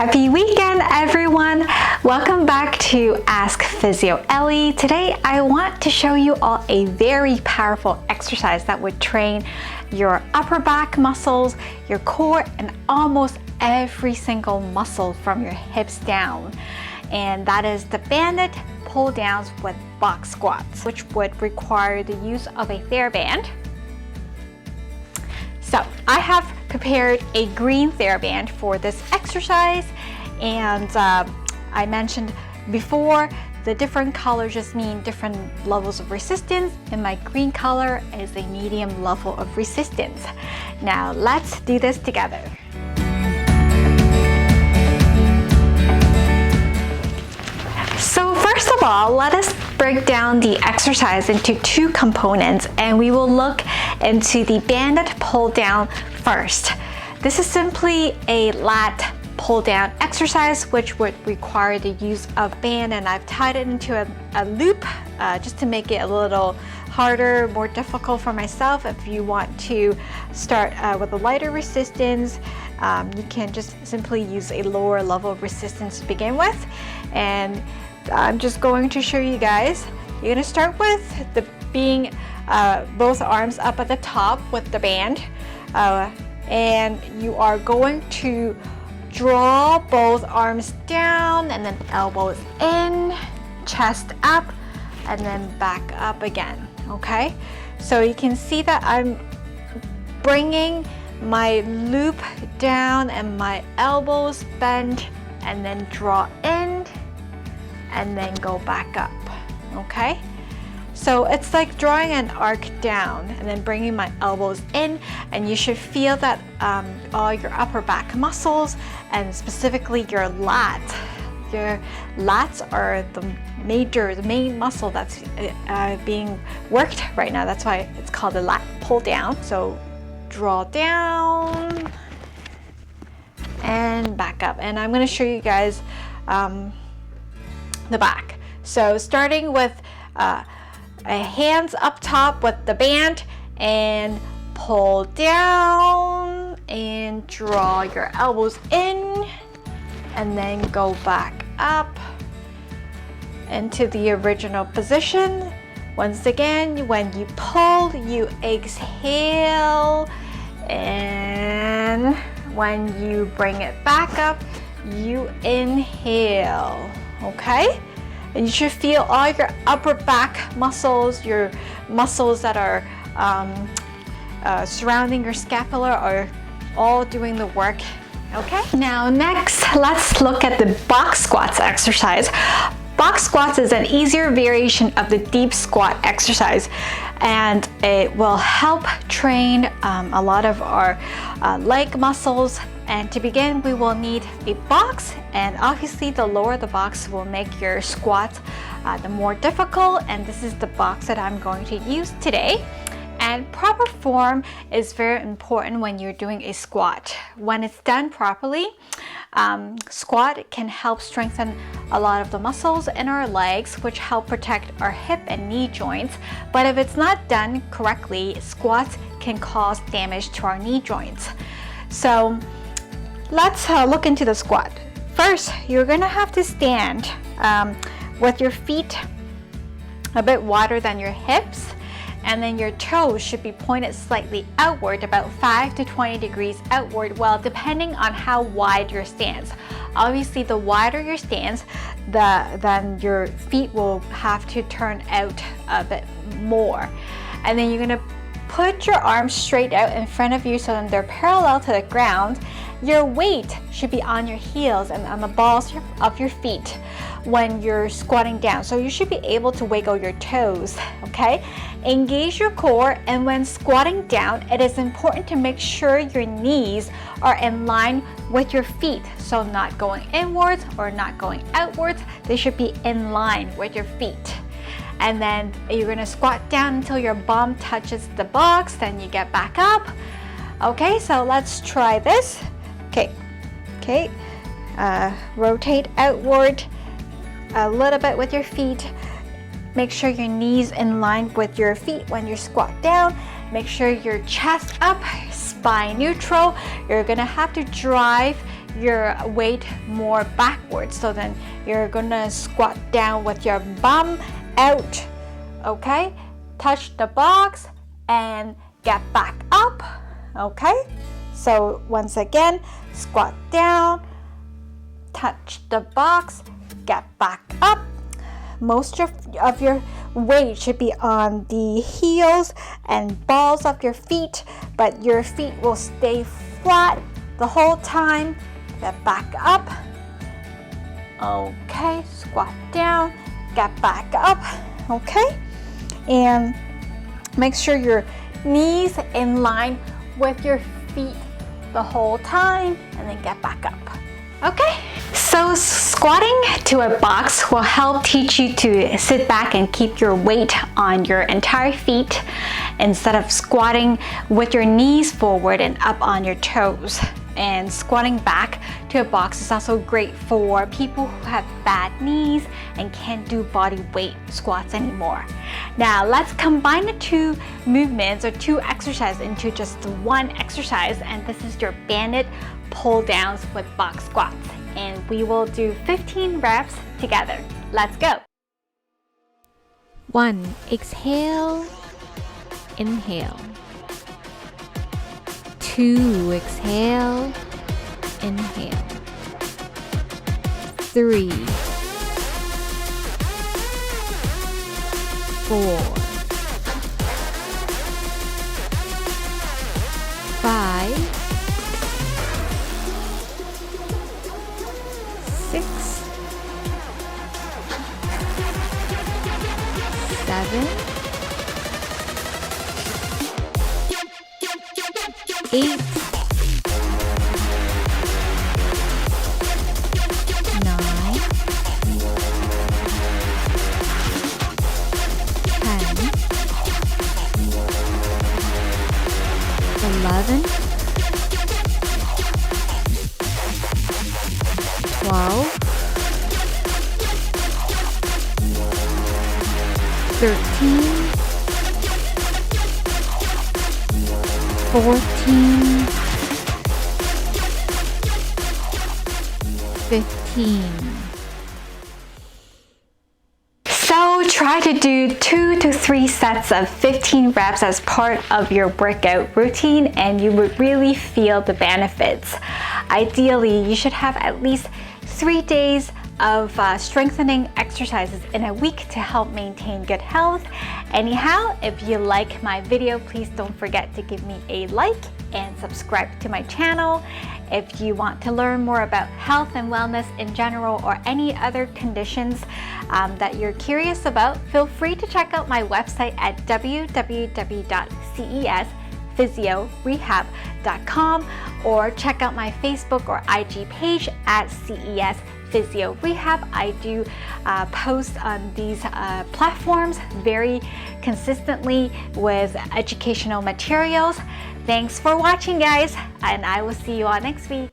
Happy weekend, everyone! Welcome back to Ask Physio Elli. Today, I want to show you all a very powerful exercise that would train your upper back muscles, your core, and almost every single muscle from your hips down. And that is the banded pull downs with box squats, which would require the use of a TheraBand. So I have prepared a green TheraBand for this exercise, and I mentioned before the different colors just mean different levels of resistance, and my green color is a medium level of resistance. Now let's do this together. So first of all, let us break down the exercise into two components, and we will look into the banded pull down first. This is simply a lat pull down exercise which would require the use of band, and I've tied it into a loop just to make it a little harder, more difficult for myself. If you want to start with a lighter resistance, you can just simply use a lower level of resistance to begin with. And I'm just going to show you guys. You're going to start with being both arms up at the top with the band, and you are going to draw both arms down and then elbows in, chest up, and then back up again. Okay, so you can see that I'm bringing my loop down and my elbows bend, and then draw in and then go back up. Okay, so it's like drawing an arc down and then bringing my elbows in, and you should feel that all your upper back muscles, and specifically your lats. Your lats are the main muscle that's being worked right now. That's why it's called a lat pull down. So draw down and back up, and I'm going to show you guys the back. So starting with hands up top with the band, and pull down and draw your elbows in, and then go back up into the original position. Once again, when you pull, you exhale, and when you bring it back up, you inhale. Okay, and you should feel all your upper back muscles, your muscles that are surrounding your scapula, are all doing the work. Okay, now next, let's look at the box squats exercise. Box squats is an easier variation of the deep squat exercise, and it will help train a lot of our leg muscles. And to begin, we will need a box, and obviously the lower the box will make your squats the more difficult, and this is the box that I'm going to use today. And proper form is very important when you're doing a squat. When it's done properly, squat can help strengthen a lot of the muscles in our legs, which help protect our hip and knee joints. But if it's not done correctly, squats can cause damage to our knee joints. So let's look into the squat. First, you're gonna have to stand with your feet a bit wider than your hips, and then your toes should be pointed slightly outward, about 5 to 20 degrees outward, well, depending on how wide your stance. Obviously, the wider your stance, then your feet will have to turn out a bit more. And then you're gonna put your arms straight out in front of you so that they're parallel to the ground. Your weight should be on your heels and on the balls of your feet when you're squatting down. So you should be able to wiggle your toes, okay? Engage your core, and when squatting down, it is important to make sure your knees are in line with your feet. So not going inwards or not going outwards. They should be in line with your feet. And then you're gonna squat down until your bum touches the box, then you get back up. Okay, so let's try this. Okay, rotate outward a little bit with your feet. Make sure your knees in line with your feet when you squat down. Make sure your chest up, spine neutral. You're gonna have to drive your weight more backwards. So then you're gonna squat down with your bum out, okay? Touch the box and get back up, okay? So once again, squat down, touch the box, get back up. Most of your weight should be on the heels and balls of your feet, but your feet will stay flat the whole time. Get back up. Okay, squat down, get back up, okay? And make sure your knees in line with your feet the whole time, and then get back up. Okay, so squatting to a box will help teach you to sit back and keep your weight on your entire feet instead of squatting with your knees forward and up on your toes. And squatting back to a box is also great for people who have bad knees and can't do body weight squats anymore. Now let's combine the two movements or two exercises into just one exercise, and this is your banded pull downs with box squats. And we will do 15 reps together. Let's go. 1. Exhale, inhale. 2. Exhale, inhale. 3. 4. 5. 6. 7. 8. 9. 10. 11. 12. 13. 14. 15. So try to do 2 to 3 sets of 15 reps as part of your workout routine, and you would really feel the benefits. Ideally, you should have at least 3 days of strengthening exercises in a week to help maintain good health. Anyhow, if you like my video, please don't forget to give me a like and subscribe to my channel. If you want to learn more about health and wellness in general or any other conditions that you're curious about, feel free to check out my website at www.cesphysiorehab.com or check out my Facebook or IG page at CES Physio Rehab. I do post on these platforms very consistently with educational materials. Thanks for watching, guys, and I will see you all next week.